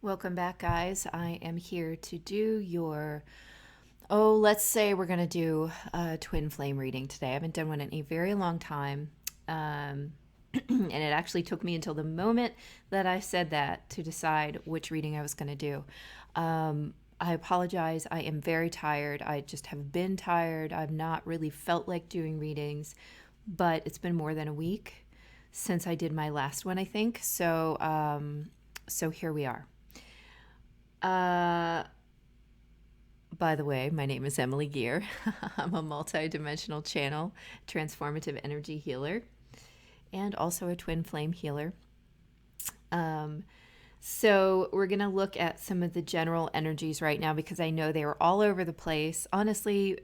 Welcome back, guys. I am here to do your, let's say we're going to do a twin flame reading today. I haven't done one in a very long time. And it actually took me until the moment that I said that to decide which reading I was going to do. I apologize. I am very tired. I just have been tired. I've not really felt like doing readings, but it's been more than a week since I did my last one, I think. So here we are. By the way, my name is Emily Gear. I'm a multi-dimensional channel, transformative energy healer, and also a twin flame healer. So we're going to look at some of the general energies right now because I know they are all over the place. Honestly,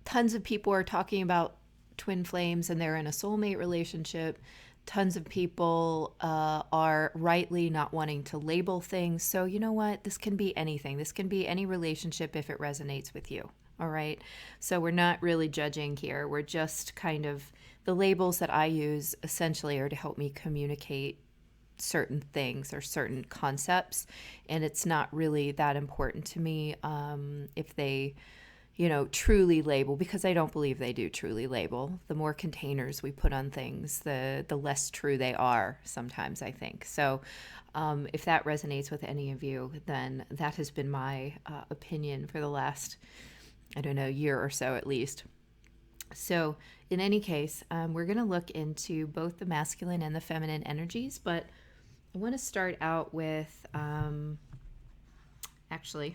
tons of people are talking about twin flames and they're in a soulmate relationship. Tons of people are rightly not wanting to label things. So you know what? This can be anything. This can be any relationship if it resonates with you. All right. So we're not really judging here. We're just kind of, the labels that I use essentially are to help me communicate certain things or certain concepts. And it's not really that important to me if they truly label, because I don't believe they do truly label. The more containers we put on things, the less true they are sometimes, I think. So if that resonates with any of you, then that has been my opinion for the last, year or so at least. So in any case, we're going to look into both the masculine and the feminine energies, but I want to start out with, actually,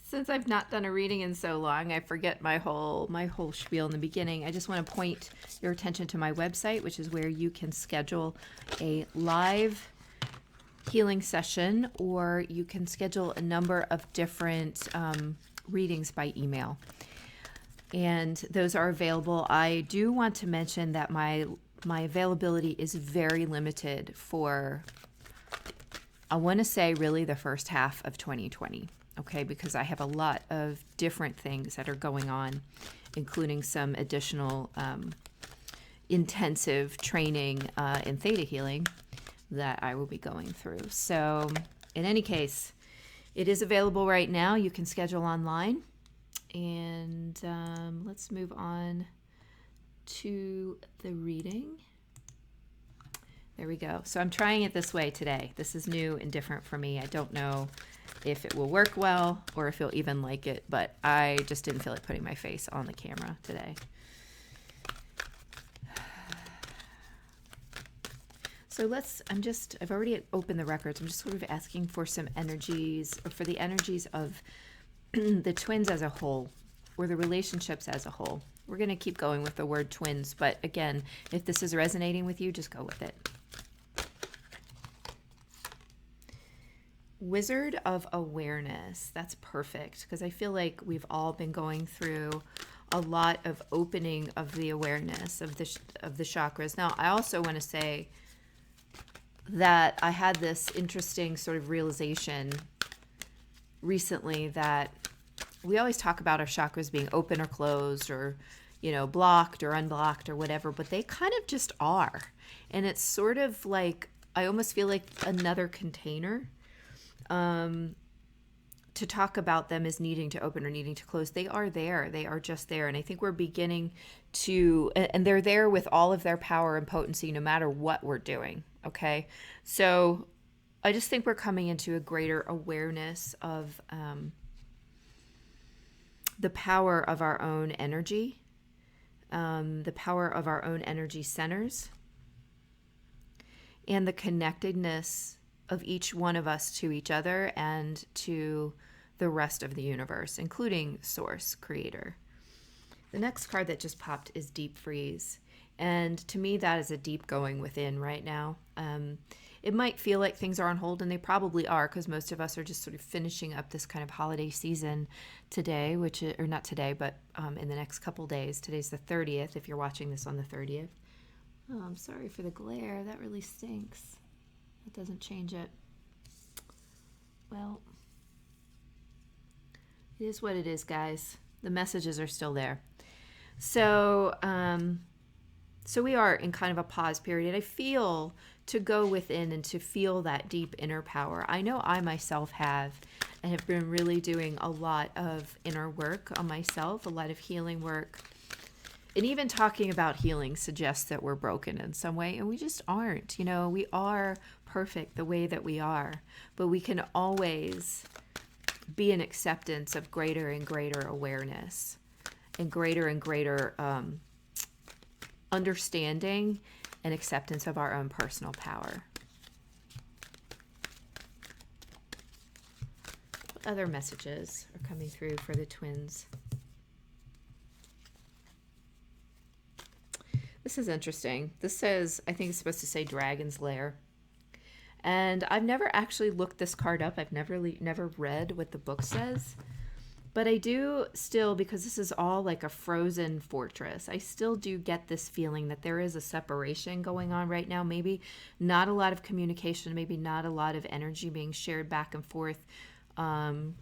since I've not done a reading in so long, I forget my whole spiel in the beginning. I just want to point your attention to my website, which is where you can schedule a live healing session, or you can schedule a number of different readings by email. And those are available. I do want to mention that my availability is very limited for, I want to say, really the first half of 2020. Okay, because I have a lot of different things that are going on, including some additional intensive training in Theta healing that I will be going through. So in any case, it is available right now. You can schedule online. And let's move on to the reading. There we go. So I'm trying it this way today. This is new and different for me. I don't know if it will work well or if you'll even like it, but I just didn't feel like putting my face on the camera today. So I've already opened the records. I'm just sort of asking for some energies, or for the energies of the twins as a whole, or the relationships as a whole. We're going to keep going with the word twins, but again, if this is resonating with you, just go with it. Wizard of Awareness. That's perfect, because I feel like we've all been going through a lot of opening of the awareness of the chakras. Now, I also want to say that I had this interesting sort of realization recently that we always talk about our chakras being open or closed, or blocked or unblocked or whatever, but they kind of just are. And it's sort of like, I almost feel like another container to talk about them as needing to open or needing to close. They are there. They are just there. And I think we're beginning to, and they're there with all of their power and potency, no matter what we're doing. Okay. So I just think we're coming into a greater awareness of the power of our own energy, the power of our own energy centers, and the connectedness of each one of us to each other and to the rest of the universe, including Source, Creator. The next card that just popped is Deep Freeze. And to me, that is a deep going within right now. It might feel like things are on hold, and they probably are, because most of us are just sort of finishing up this kind of holiday season today, or not today, but in the next couple days. Today's the 30th, if you're watching this on the 30th. Oh, I'm sorry for the glare. That really stinks. That doesn't change it. Well, it is what it is, guys. The messages are still there. So So we are in kind of a pause period. I feel to go within and to feel that deep inner power. I know I myself have, and have been really doing a lot of inner work on myself, a lot of healing work. And even talking about healing suggests that we're broken in some way, and we just aren't. You know, we are perfect the way that we are, but we can always be in acceptance of greater and greater awareness and greater understanding and acceptance of our own personal power. What other messages are coming through for the twins? This is interesting. This says, I think it's supposed to say Dragon's Lair. And I've never actually looked this card up. I've never read what the book says. But I do still, because this is all like a frozen fortress, I still do get this feeling that there is a separation going on right now. Maybe not a lot of communication, maybe not a lot of energy being shared back and forth. And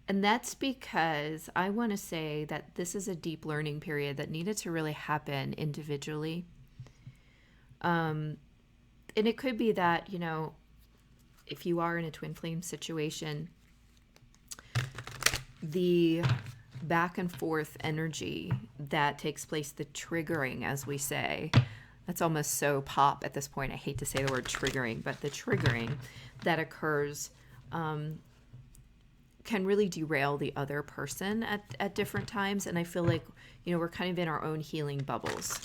that's because I want to say that this is a deep learning period that needed to really happen individually. And it could be that, you know, if you are in a twin flame situation, the back and forth energy that takes place, the triggering, as we say, that's almost so pop at this point. I hate to say the word triggering, but the triggering that occurs can really derail the other person at different times. And I feel like, you know, we're kind of in our own healing bubbles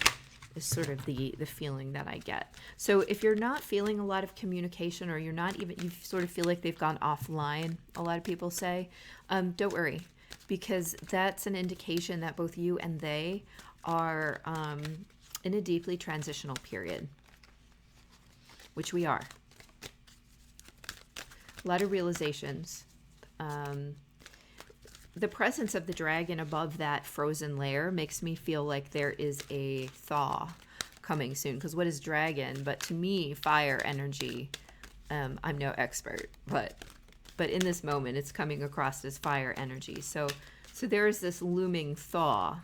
is sort of the feeling that I get. So if you're not feeling a lot of communication, or you're not even, you sort of feel like they've gone offline, a lot of people say, don't worry, because that's an indication that both you and they are in a deeply transitional period, which we are. A lot of realizations. The presence of the dragon above that frozen lair makes me feel like there is a thaw coming soon. Because what is dragon? But to me, fire energy. I'm no expert, but in this moment, it's coming across as fire energy. So there is this looming thaw.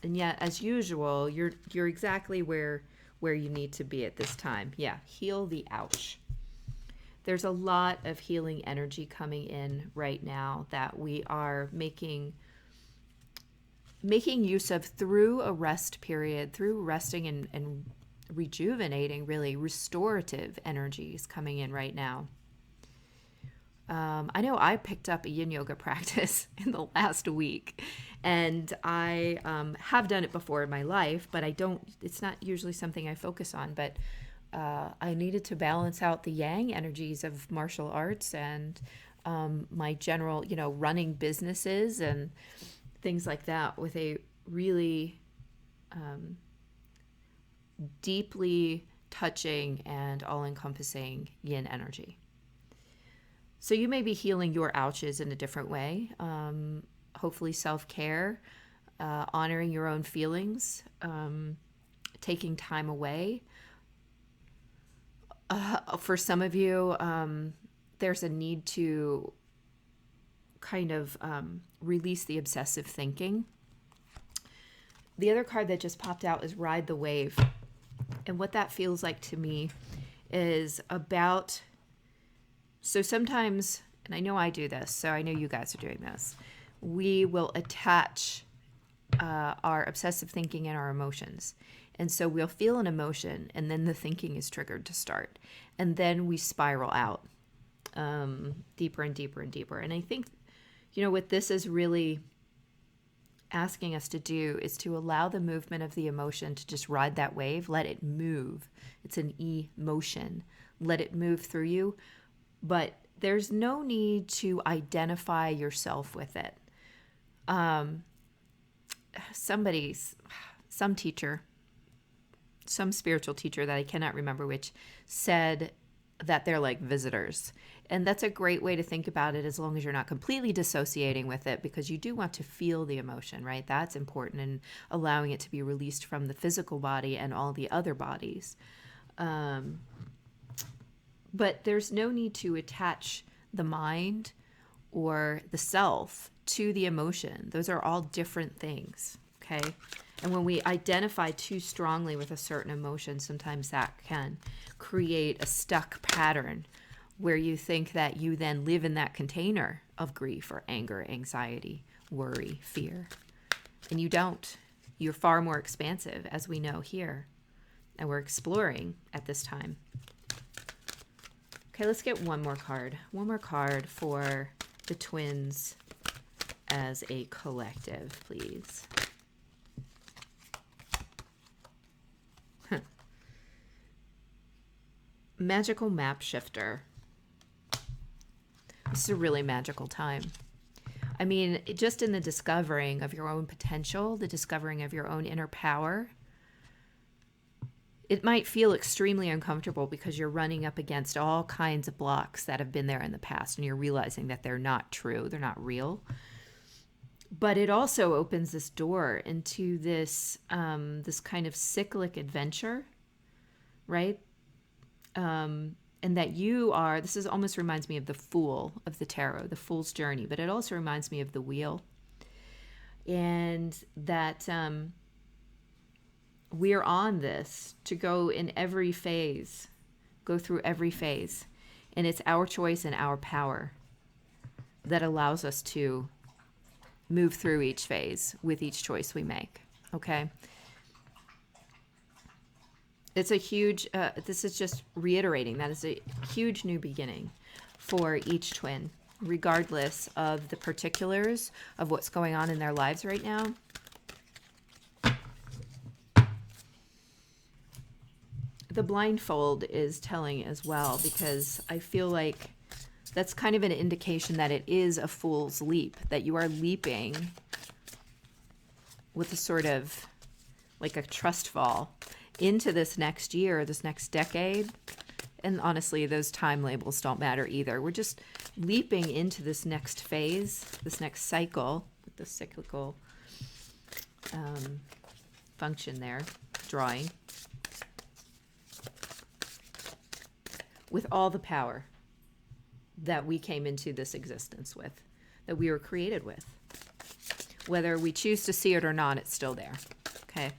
And yet, as usual, you're exactly where you need to be at this time. Yeah, heal the ouch. There's a lot of healing energy coming in right now that we are making use of through a rest period, through resting and rejuvenating, really restorative energies coming in right now. I know I picked up a yin yoga practice in the last week, and I have done it before in my life, but it's not usually something I focus on, but I needed to balance out the yang energies of martial arts and my general, you know, running businesses and things like that with a really deeply touching and all-encompassing yin energy. So you may be healing your ouches in a different way. Hopefully self-care, honoring your own feelings, taking time away. For some of you, there's a need to kind of release the obsessive thinking. The other card that just popped out is Ride the Wave. And what that feels like to me is about, so sometimes, and I know I do this, so I know you guys are doing this, we will attach our obsessive thinking and our emotions. And so we'll feel an emotion, and then the thinking is triggered to start. And then we spiral out deeper and deeper and deeper. And I think, you know, what this is really asking us to do is to allow the movement of the emotion to just ride that wave. Let it move. It's an emotion. Let it move through you. But there's no need to identify yourself with it. Some teacher, some spiritual teacher that I cannot remember which, said that they're like visitors. And that's a great way to think about it, as long as you're not completely dissociating with it, because you do want to feel the emotion, right? That's important, in allowing it to be released from the physical body and all the other bodies. But there's no need to attach the mind or the self to the emotion. Those are all different things, okay? And when we identify too strongly with a certain emotion, sometimes that can create a stuck pattern where you think that you then live in that container of grief or anger, anxiety, worry, fear. And you don't. You're far more expansive, as we know here. And we're exploring at this time. Okay, let's get one more card. One more card for the twins as a collective, please. Magical map shifter. This is a really magical time. I mean, just in the discovering of your own potential, the discovering of your own inner power, it might feel extremely uncomfortable because you're running up against all kinds of blocks that have been there in the past, and you're realizing that they're not true, they're not real. But it also opens this door into this this kind of cyclic adventure, right? And that you are, this is almost reminds me of the Fool of the Tarot, the Fool's Journey, but it also reminds me of the Wheel. And that we're on this to go in every phase, go through every phase. And it's our choice and our power that allows us to move through each phase with each choice we make, okay? It's a huge, this is just reiterating, that is a huge new beginning for each twin, regardless of the particulars of what's going on in their lives right now. The blindfold is telling as well, because I feel like that's kind of an indication that it is a fool's leap, that you are leaping with a sort of like a trust fall into this next year, this next decade. And honestly, those time labels don't matter either. We're just leaping into this next phase, this next cycle, with the cyclical function there, drawing, with all the power that we came into this existence with, that we were created with. Whether we choose to see it or not, it's still there, okay?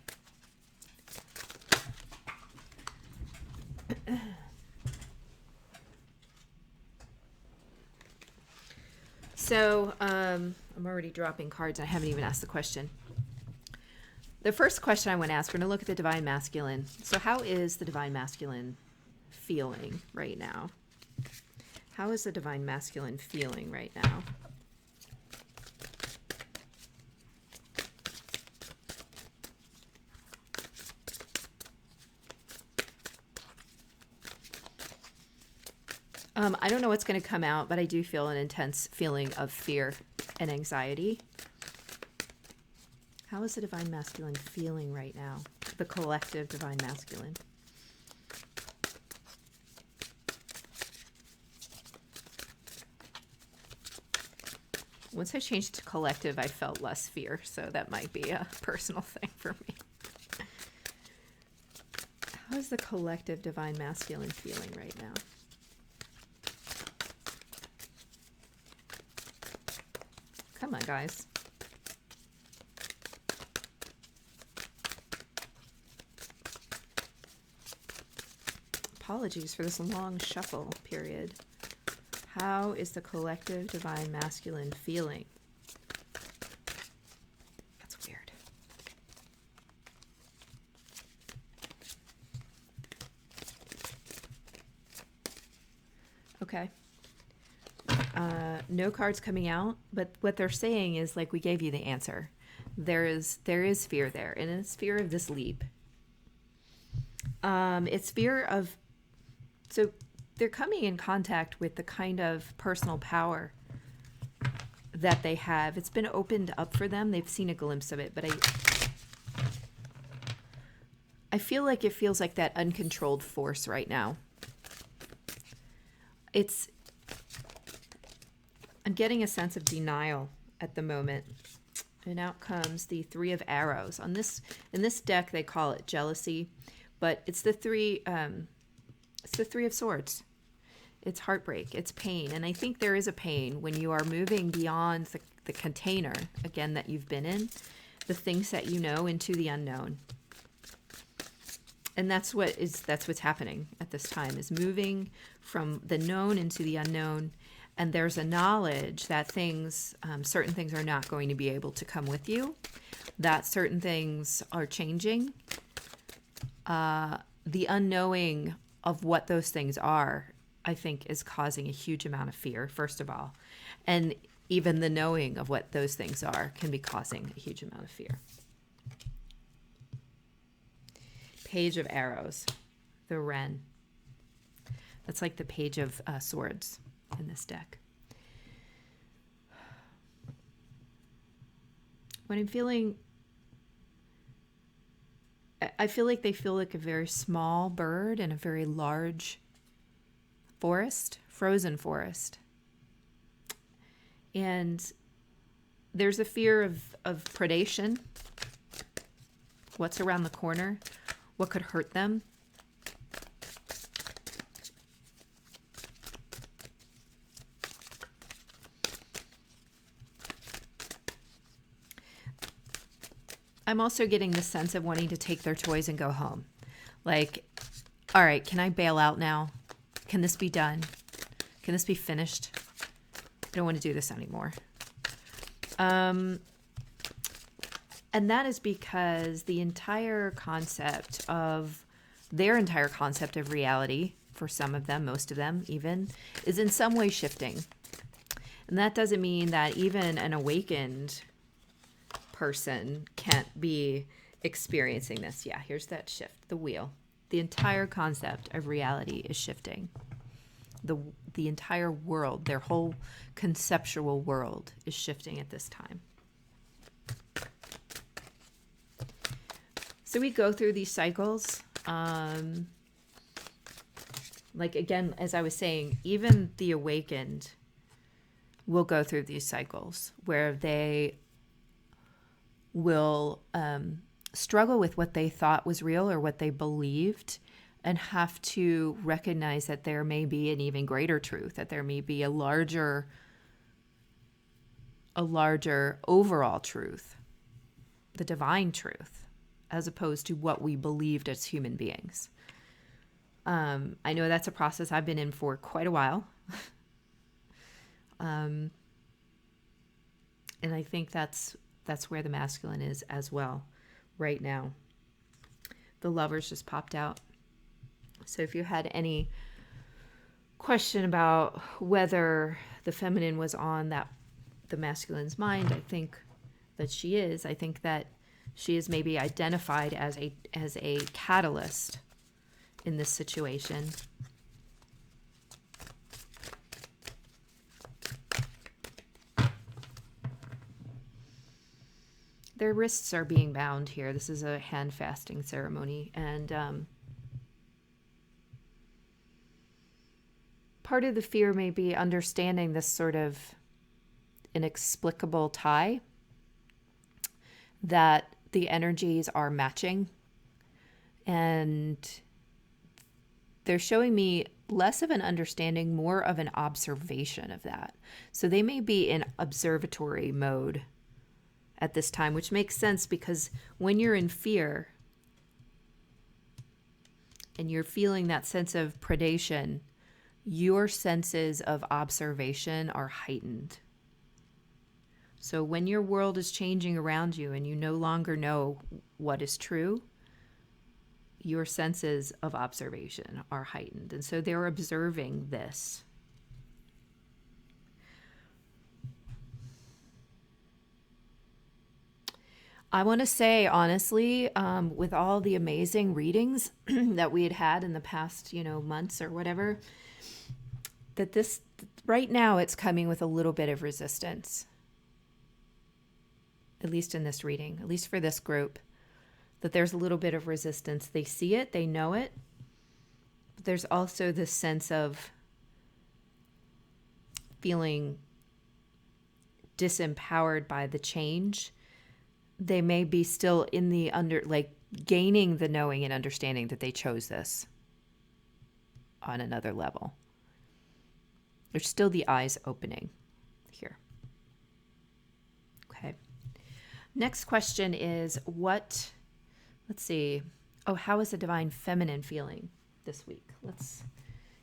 So I'm already dropping cards. I haven't even asked the question. The first question I want to ask, we're going to look at the Divine Masculine. So how is the Divine Masculine feeling right now? How is the Divine Masculine feeling right now? I don't know what's going to come out, but I do feel an intense feeling of fear and anxiety. How is the Divine Masculine feeling right now? The collective Divine Masculine. Once I changed to collective, I felt less fear, so that might be a personal thing for me. How is the collective Divine Masculine feeling right now? Come on, guys. Apologies for this long shuffle period. How is the collective Divine Masculine feeling? That's weird. Okay. No cards coming out, but what they're saying is, like, we gave you the answer. There is fear there, and it's fear of this leap. It's fear of, so they're coming in contact with the kind of personal power that they have. It's been opened up for them. They've seen a glimpse of it, but I feel like it feels like that uncontrolled force right now. I'm getting a sense of denial at the moment. And out comes the Three of Arrows. In this deck, they call it jealousy, but it's the Three of Swords. It's heartbreak, it's pain. And I think there is a pain when you are moving beyond the container, again, that you've been in. the things that you know into the unknown. And that's what's happening at this time, is moving from the known into the unknown. And there's a knowledge that things, certain things are not going to be able to come with you, that certain things are changing. The unknowing of what those things are, I think, is causing a huge amount of fear, first of all. And even the knowing of what those things are can be causing a huge amount of fear. Page of Arrows, the Wren. That's like the Page of Swords in this deck. When I'm feeling, I feel like they feel like a very small bird in a very large forest, frozen forest. And there's a fear of predation. What's around the corner? What could hurt them? I'm also getting the sense of wanting to take their toys and go home. Like, all right, can I bail out now? Can this be done? Can this be finished? I don't want to do this anymore. And that is because their entire concept of reality, for some of them, most of them even, is in some way shifting. And that doesn't mean that even an awakened person can't be experiencing this. Yeah, here's that shift, the wheel. The entire concept of reality is shifting. The entire world, their whole conceptual world is shifting at this time. So we go through these cycles. Like, again, as I was saying, even the awakened will go through these cycles where they will struggle with what they thought was real or what they believed, and have to recognize that there may be an even greater truth, that there may be a larger overall truth, the divine truth, as opposed to what we believed as human beings. I know that's a process I've been in for quite a while. And I think that's where the masculine is as well right now. The Lovers just popped out. So if you had any question about whether the feminine was on the masculine's mind, I think that she is. I think that she is maybe identified as a catalyst in this situation. Their wrists are being bound here. This is a hand fasting ceremony, and part of the fear may be understanding this sort of inexplicable tie, that the energies are matching, and they're showing me less of an understanding, more of an observation of that. So they may be in observatory mode at this time, which makes sense because when you're in fear and you're feeling that sense of predation, your senses of observation are heightened. So when your world is changing around you and you no longer know what is true, your senses of observation are heightened. And so they're observing this. I want to say, honestly, with all the amazing readings that we had in the past, months or whatever, that this, right now, it's coming with a little bit of resistance. At least in this reading, at least for this group, that there's a little bit of resistance. They see it, they know it, but there's also this sense of feeling disempowered by the change. They may be still in the gaining the knowing and understanding that they chose this on another level. There's still the eyes opening here. Okay. Next question is let's see. Oh, how is the divine feminine feeling this week? Let's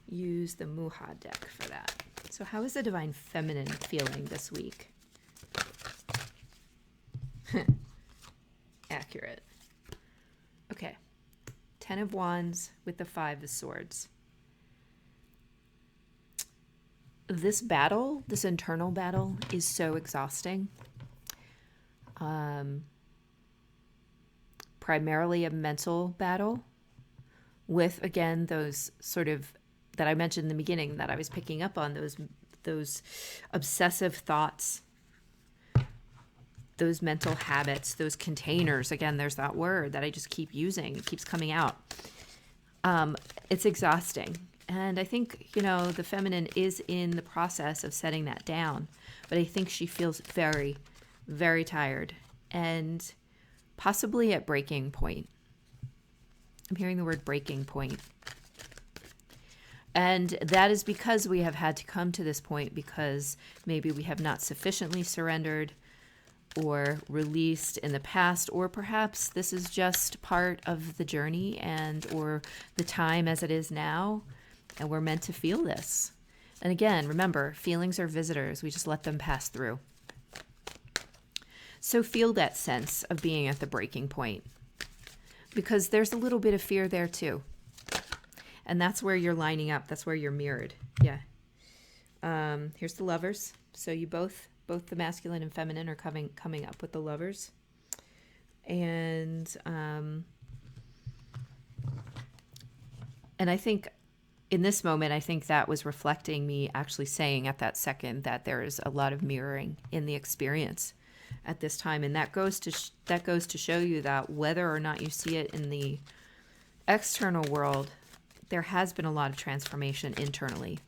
use the Muha deck for that. So how is the divine feminine feeling this week? Accurate. Okay. 10 of Wands with the 5 of Swords. This battle, this internal battle, is so exhausting. Primarily a mental battle with, again, those sort of, that I mentioned in the beginning that I was picking up on, those obsessive thoughts, those mental habits, those containers. Again, there's that word that I just keep using. It keeps coming out. It's exhausting. And I think, the feminine is in the process of setting that down. But I think she feels very, very tired and possibly at breaking point. I'm hearing the word breaking point. And that is because we have had to come to this point because maybe we have not sufficiently surrendered or released in the past, or perhaps this is just part of the journey or the time as it is now, and we're meant to feel this. And again, remember, feelings are visitors. We just let them pass through. So feel that sense of being at the breaking point, because there's a little bit of fear there too. And that's where you're lining up. That's where you're mirrored. Yeah. Here's the Lovers. So you both the masculine and feminine are coming up with the Lovers. And I think in this moment, I think that was reflecting me actually saying at that second that there is a lot of mirroring in the experience at this time. And that goes to show you that whether or not you see it in the external world, there has been a lot of transformation internally.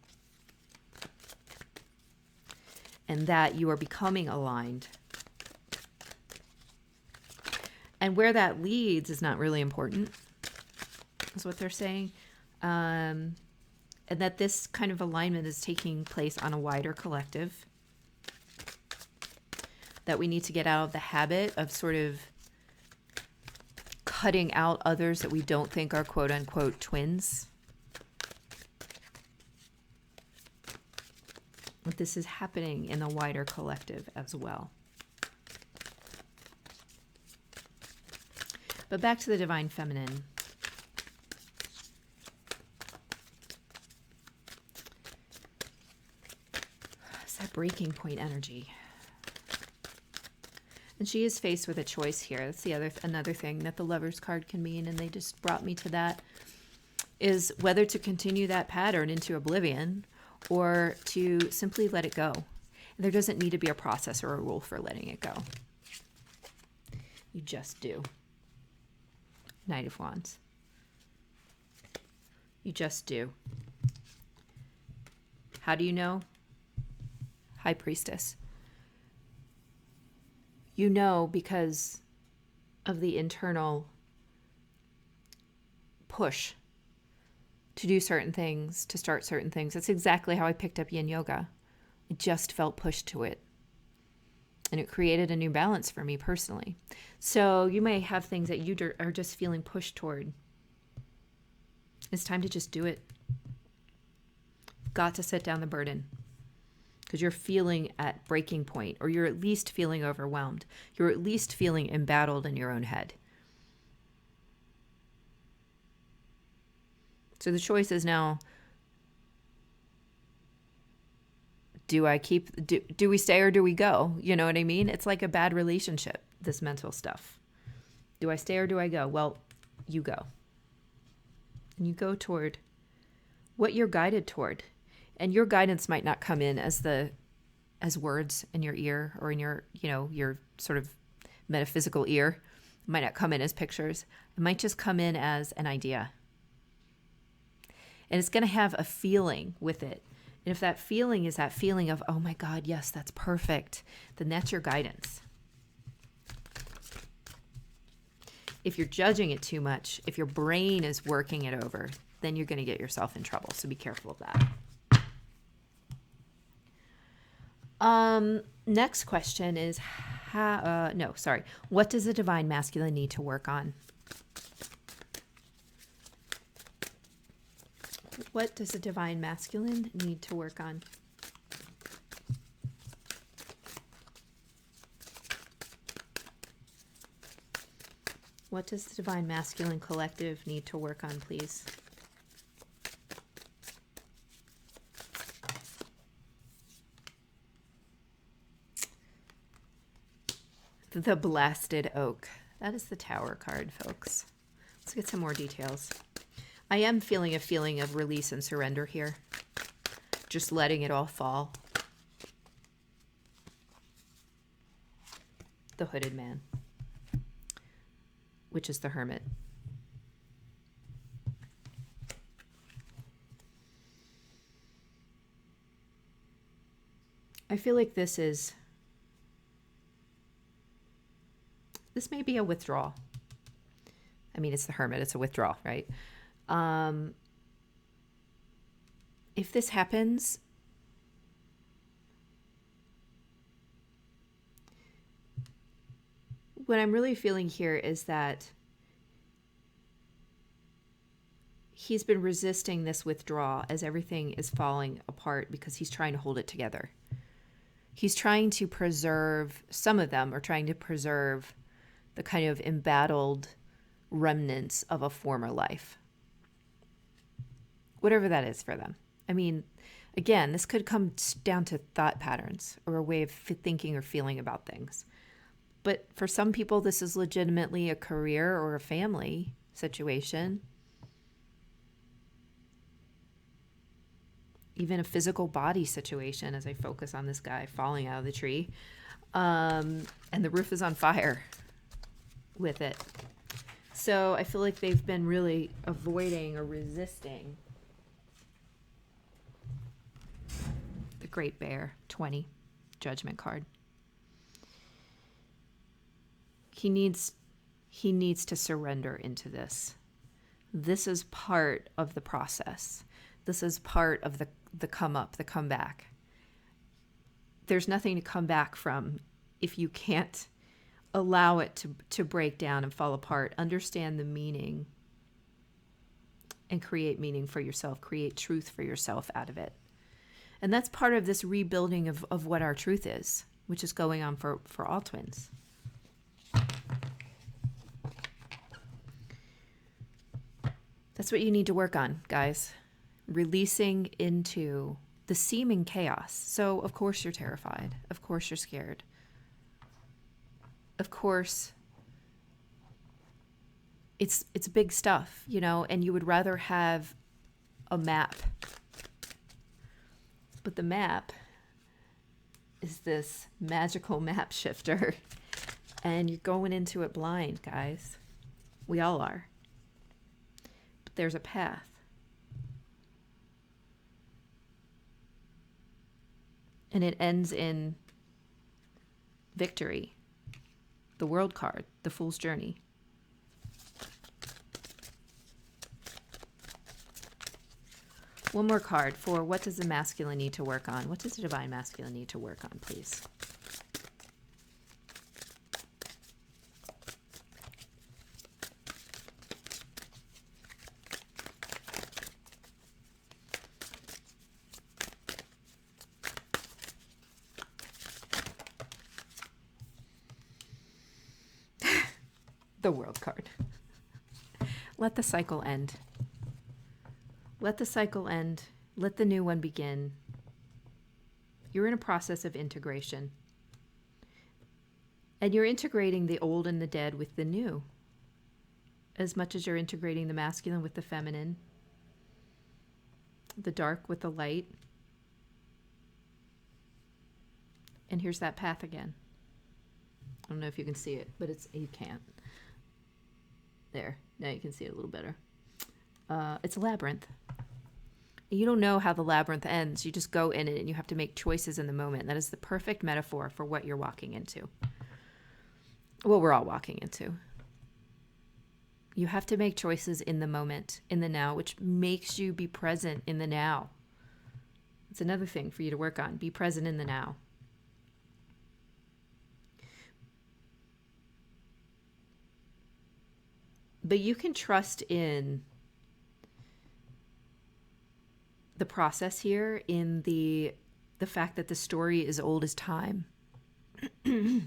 And that you are becoming aligned. And where that leads is not really important, is what they're saying. And that this kind of alignment is taking place on a wider collective. That we need to get out of the habit of sort of cutting out others that we don't think are quote unquote twins. But this is happening in the wider collective as well. But back to the divine feminine. It's that breaking point energy. And she is faced with a choice here. That's another thing that the Lovers card can mean, and they just brought me to that, is whether to continue that pattern into oblivion or to simply let it go. There doesn't need to be a process or a rule for letting it go. You just do. Knight of Wands. You just do. How do you know? High Priestess. You know because of the internal push to do certain things, to start certain things. That's exactly how I picked up Yin Yoga. I just felt pushed to it. And it created a new balance for me personally. So you may have things that you are just feeling pushed toward. It's time to just do it. Got to set down the burden. Because you're feeling at breaking point, or you're at least feeling overwhelmed. You're at least feeling embattled in your own head. So the choice is now, do we stay or do we go? You know what I mean? It's like a bad relationship, this mental stuff. Do I stay or do I go? Well, you go. And you go toward what you're guided toward. And your guidance might not come in as words in your ear or in your sort of metaphysical ear. It might not come in as pictures. It might just come in as an idea. And it's going to have a feeling with it. And if that feeling is that feeling of, oh my God, yes, that's perfect, then that's your guidance. If you're judging it too much, if your brain is working it over, then you're going to get yourself in trouble. So be careful of that. Next question is, What does the divine masculine need to work on? What does the divine masculine need to work on? What does the divine masculine collective need to work on, please? The blasted oak. That is the Tower card, folks. Let's get some more details. I am feeling a feeling of release and surrender here. Just letting it all fall. The hooded man, which is the Hermit. I feel like this may be a withdrawal. I mean, it's the Hermit, it's a withdrawal, right? If this happens, what I'm really feeling here is that he's been resisting this withdrawal as everything is falling apart because he's trying to hold it together. He's trying to preserve, some of them are trying to preserve the kind of embattled remnants of a former life. Whatever that is for them. I mean, again, this could come down to thought patterns or a way of thinking or feeling about things. But for some people, this is legitimately a career or a family situation. Even a physical body situation as I focus on this guy falling out of the tree. And the roof is on fire with it. So I feel like they've been really avoiding or resisting the Great Bear, 20, Judgment card. He needs to surrender into this. This is part of the process. This is part of the come up, the comeback. There's nothing to come back from if you can't allow it to break down and fall apart. Understand the meaning and create meaning for yourself. Create truth for yourself out of it. And that's part of this rebuilding of what our truth is, which is going on for all twins. That's what you need to work on, guys. Releasing into the seeming chaos. So, of course, you're terrified. Of course, you're scared. Of course, it's big stuff, you know, and you would rather have a map. But the map is this magical map shifter, and you're going into it blind, guys. We all are. But there's a path. And it ends in victory. The World card, the Fool's Journey. One more card for what does the masculine need to work on? What does the divine masculine need to work on, please? The World card. Let the cycle end. Let the cycle end. Let the new one begin. You're in a process of integration. And you're integrating the old and the dead with the new. As much as you're integrating the masculine with the feminine. The dark with the light. And here's that path again. I don't know if you can see it, but you can't. There, now you can see it a little better. It's a labyrinth. You don't know how the labyrinth ends. You just go in it and you have to make choices in the moment. That is the perfect metaphor for what you're walking into. What we're all walking into. You have to make choices in the moment, in the now, which makes you be present in the now. It's another thing for you to work on. Be present in the now. But you can trust in the process here, in the fact that the story is old as time. The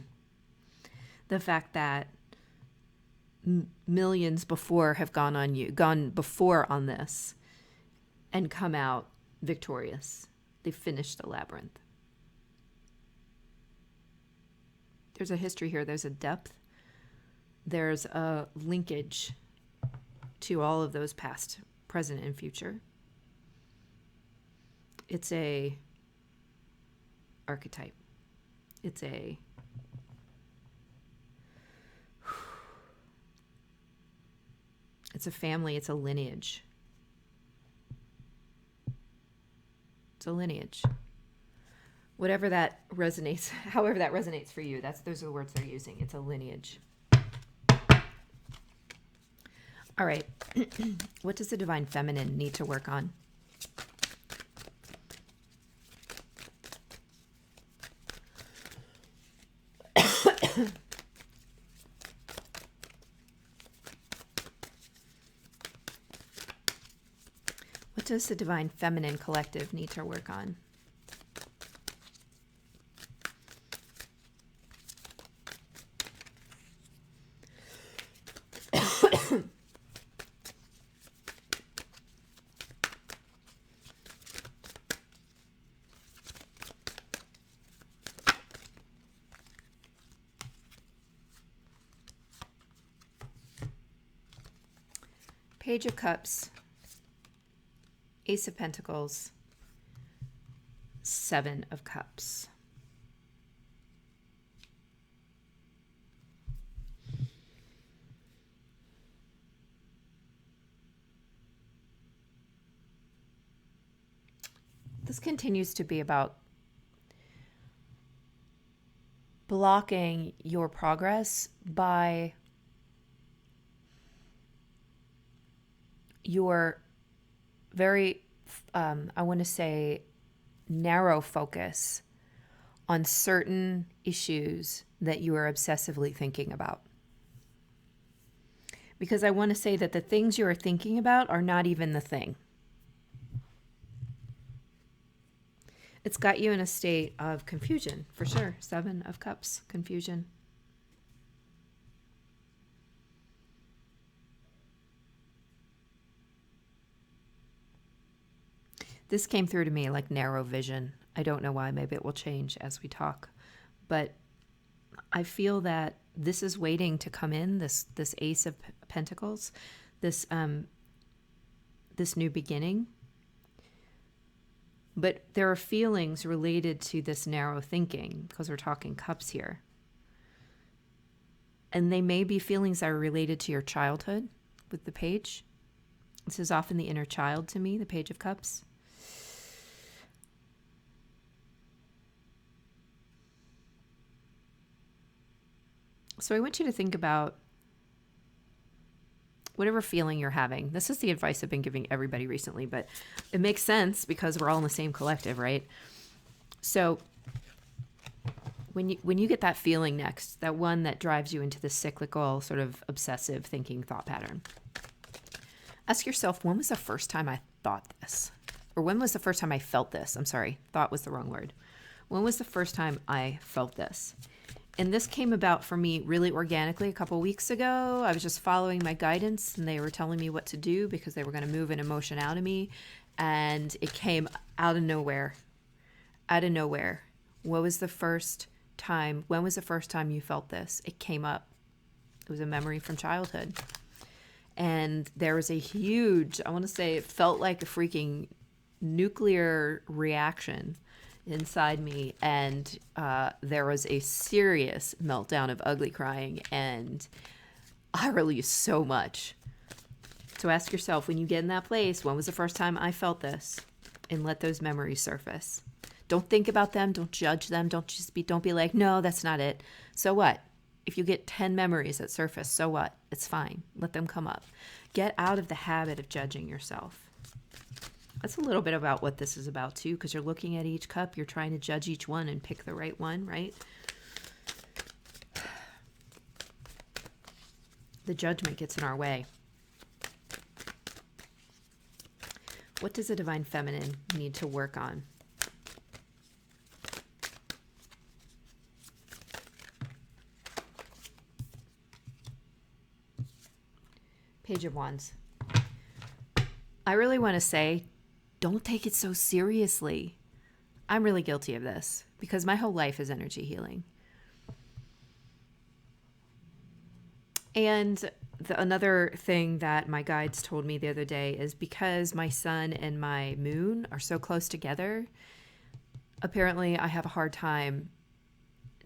fact that millions before have gone before on this and come out victorious. They finished the labyrinth. There's a history here. There's a depth. There's a linkage to all of those past, present, and future. It's a archetype. It's a family. It's a lineage. It's a lineage. Whatever that resonates, however that resonates for you, those are the words they're using. It's a lineage. All right. What does the divine feminine need to work on? What does the divine feminine collective need to work on? Page of Cups, Ace of Pentacles, Seven of Cups. This continues to be about blocking your progress by your very, I want to say, narrow focus on certain issues that you are obsessively thinking about. Because I want to say that the things you are thinking about are not even the thing. It's got you in a state of confusion, for sure. Seven of Cups, confusion. This came through to me like narrow vision. I don't know why. Maybe it will change as we talk. But I feel that this is waiting to come in, this Ace of Pentacles, this new beginning. But there are feelings related to this narrow thinking, because we're talking cups here. And they may be feelings that are related to your childhood with the page. This is often the inner child to me, the Page of Cups. So I want you to think about whatever feeling you're having. This is the advice I've been giving everybody recently, but it makes sense because we're all in the same collective, right? So when you get that feeling next, that one that drives you into the cyclical sort of obsessive thinking thought pattern, ask yourself, when was the first time I thought this? Or when was the first time I felt this? I'm sorry, thought was the wrong word. When was the first time I felt this? And this came about for me really organically a couple weeks ago. I was just following my guidance and they were telling me what to do because they were going to move an emotion out of me. And it came out of nowhere. Out of nowhere. When was the first time you felt this? It came up. It was a memory from childhood. And there was a huge, I want to say it felt like a freaking nuclear reaction inside me, and there was a serious meltdown of ugly crying, and I released so much. So ask yourself, when you get in that place, when was the first time I felt this? And let those memories surface. Don't think about them, don't judge them, don't be like, no, that's not it. So what? If you get 10 memories that surface, so what? It's fine. Let them come up. Get out of the habit of judging yourself. That's a little bit about what this is about too, because you're looking at each cup, you're trying to judge each one and pick the right one, right? The judgment gets in our way. What does the divine feminine need to work on? Page of Wands. I really want to say, don't take it so seriously. I'm really guilty of this because my whole life is energy healing. And another thing that my guides told me the other day is because my sun and my moon are so close together, apparently I have a hard time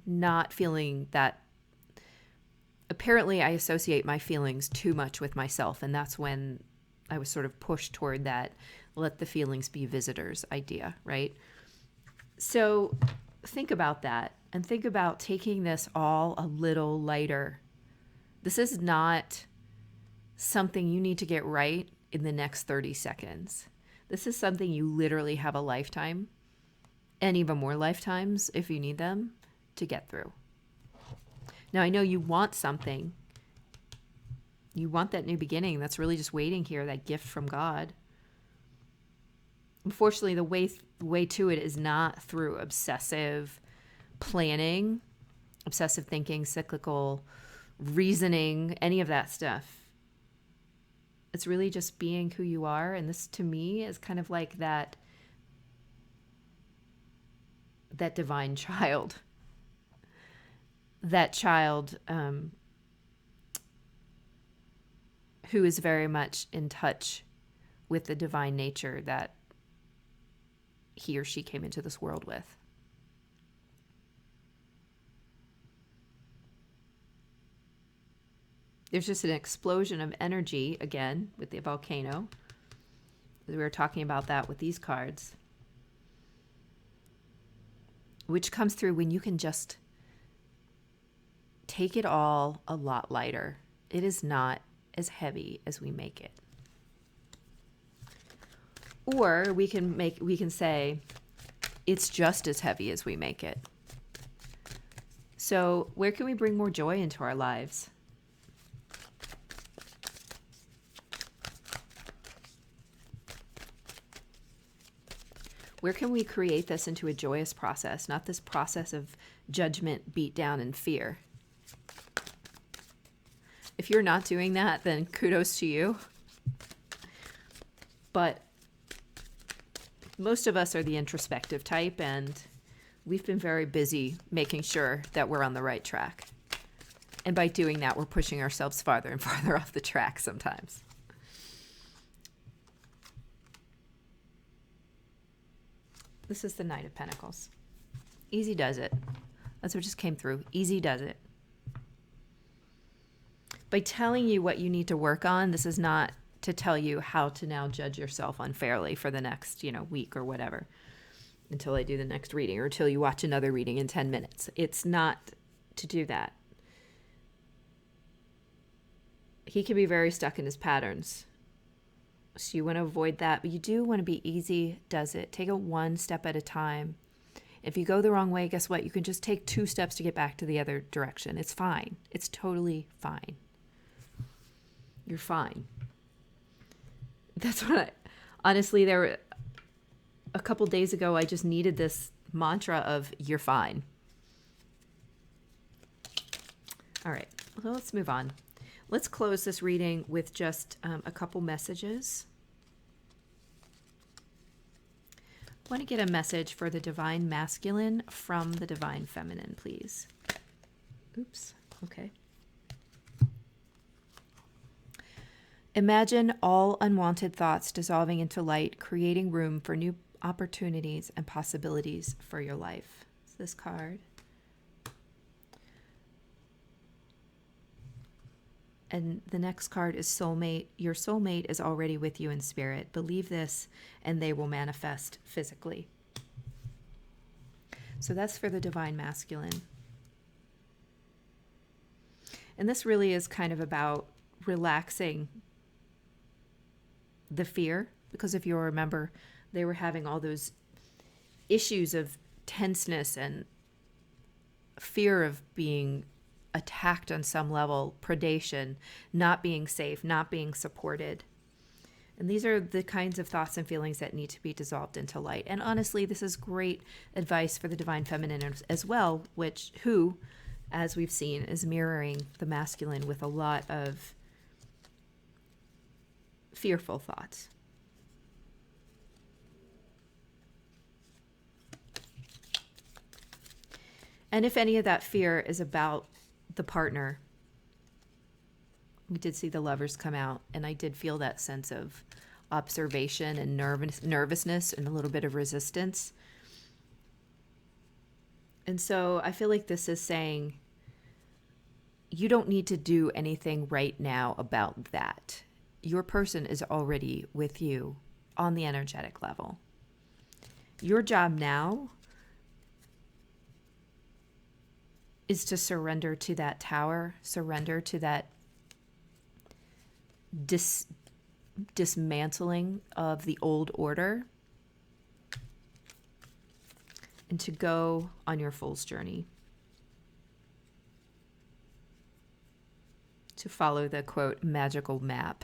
not feeling that. Apparently I associate my feelings too much with myself, and that's when I was sort of pushed toward that let the feelings be visitors idea, right? So think about that and think about taking this all a little lighter. This is not something you need to get right in the next 30 seconds. This is something you literally have a lifetime, and even more lifetimes if you need them, to get through. Now, I know you want something. You want that new beginning that's really just waiting here, that gift from God. Unfortunately, the way to it is not through obsessive planning, obsessive thinking, cyclical reasoning, any of that stuff. It's really just being who you are. And this, to me, is kind of like that divine child. That child who is very much in touch with the divine nature that he or she came into this world with. There's just an explosion of energy, again, with the volcano. We were talking about that with these cards, which comes through when you can just take it all a lot lighter. It is not as heavy as we make it. Or we can say it's just as heavy as we make it. So where can we bring more joy into our lives? Where can we create this into a joyous process, not this process of judgment, beat down, and fear? If you're not doing that, then kudos to you. But most of us are the introspective type, and we've been very busy making sure that we're on the right track. And by doing that, we're pushing ourselves farther and farther off the track sometimes. This is the Knight of Pentacles. Easy does it. That's what just came through. Easy does it. By telling you what you need to work on, this is not to tell you how to now judge yourself unfairly for the next, week or whatever, until I do the next reading or until you watch another reading in 10 minutes. It's not to do that. He can be very stuck in his patterns. So you want to avoid that, but you do want to be easy does it. Take it one step at a time. If you go the wrong way, guess what? You can just take 2 steps to get back to the other direction. It's fine. It's totally fine. You're fine. That's what honestly, there were a couple days ago, I just needed this mantra of you're fine. All right, so let's move on. Let's close this reading with just a couple messages. I want to get a message for the divine masculine from the divine feminine, please. Oops, okay. Imagine all unwanted thoughts dissolving into light, creating room for new opportunities and possibilities for your life. It's this card. And the next card is Soulmate. Your soulmate is already with you in spirit. Believe this, and they will manifest physically. So that's for the divine masculine. And this really is kind of about relaxing the fear, because if you remember, they were having all those issues of tenseness and fear of being attacked on some level, predation, not being safe, not being supported. And these are the kinds of thoughts and feelings that need to be dissolved into light. And honestly, this is great advice for the divine feminine as well, who, as we've seen, is mirroring the masculine with a lot of fearful thoughts. And if any of that fear is about the partner, we did see the Lovers come out, and I did feel that sense of observation and nervousness and a little bit of resistance. And so I feel like this is saying you don't need to do anything right now about that. Your person is already with you on the energetic level. Your job now is to surrender to that tower, surrender to that dismantling of the old order, and to go on your fool's journey. To follow the, quote, magical map.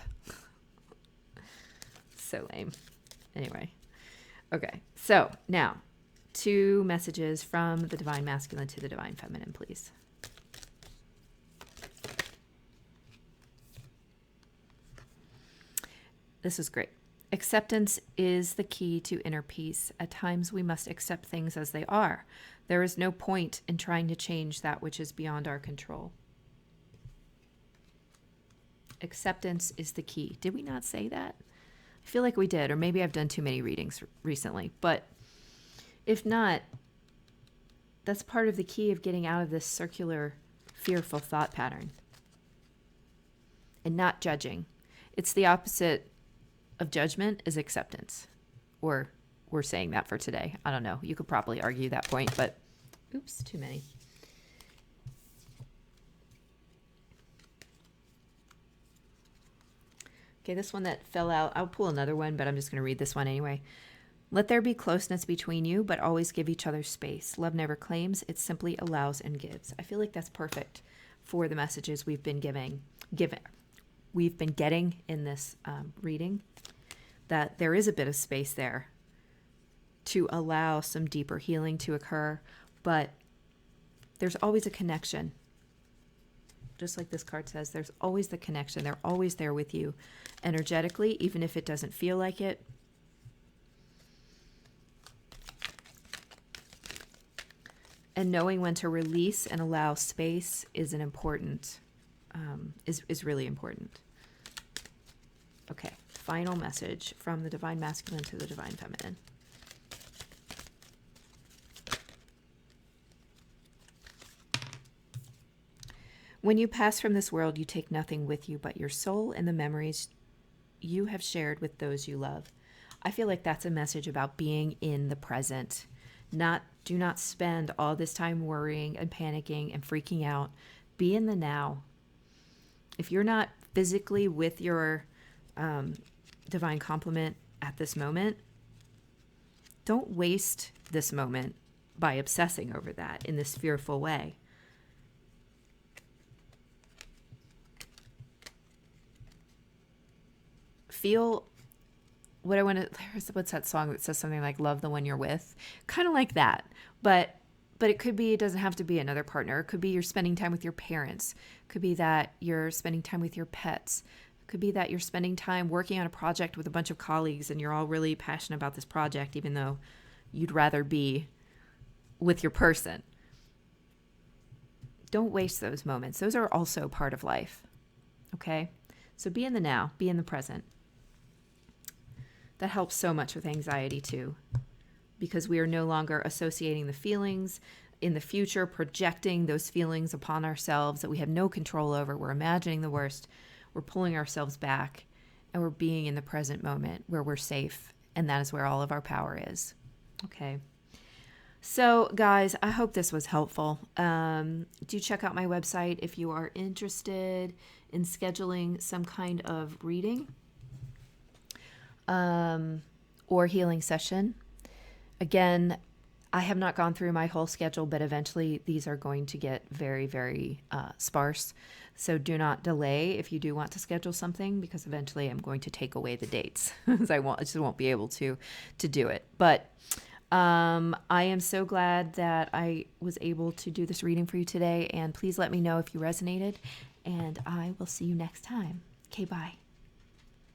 So lame. Anyway. Okay. So now, 2 messages from the divine masculine to the divine feminine, please. This is great. Acceptance is the key to inner peace. At times we must accept things as they are. There is no point in trying to change that which is beyond our control. Acceptance is the key. Did we not say that? I feel like we did, or maybe I've done too many readings recently. But if not, that's part of the key of getting out of this circular, fearful thought pattern. And not judging. It's the opposite of judgment is acceptance. Or we're saying that for today. I don't know. You could probably argue that point, but oops, too many. Okay, this one that fell out, I'll pull another one, but I'm just going to read this one anyway. Let there be closeness between you, but always give each other space. Love never claims, it simply allows and gives. I feel like that's perfect for the messages we've been we've been getting in this reading, that there is a bit of space there to allow some deeper healing to occur, but there's always a connection. Just like this card says, there's always the connection. They're always there with you energetically, even if it doesn't feel like it. And knowing when to release and allow space is is really important. Okay, final message from the divine masculine to the divine feminine. When you pass from this world, you take nothing with you but your soul and the memories you have shared with those you love. I feel like that's a message about being in the present. Do not spend all this time worrying and panicking and freaking out. Be in the now. If you're not physically with your divine complement at this moment, don't waste this moment by obsessing over that in this fearful way. Feel what I want to, what's that song that says something like love the one you're with? Kind of like that. But it could be, it doesn't have to be another partner. It could be you're spending time with your parents. It could be that you're spending time with your pets. It could be that you're spending time working on a project with a bunch of colleagues and you're all really passionate about this project, even though you'd rather be with your person. Don't waste those moments. Those are also part of life. Okay? So be in the now, be in the present. That helps so much with anxiety too, because we are no longer associating the feelings in the future, projecting those feelings upon ourselves that we have no control over. We're imagining the worst. We're pulling ourselves back, and we're being in the present moment where we're safe, and that is where all of our power is. Okay. So, guys, I hope this was helpful. Do check out my website if you are interested in scheduling some kind of reading or healing session. Again, I have not gone through my whole schedule, but eventually these are going to get very, very sparse. So do not delay if you do want to schedule something, because eventually I'm going to take away the dates because I just won't be able to do it. But I am so glad that I was able to do this reading for you today. And please let me know if you resonated. And I will see you next time. Okay, bye.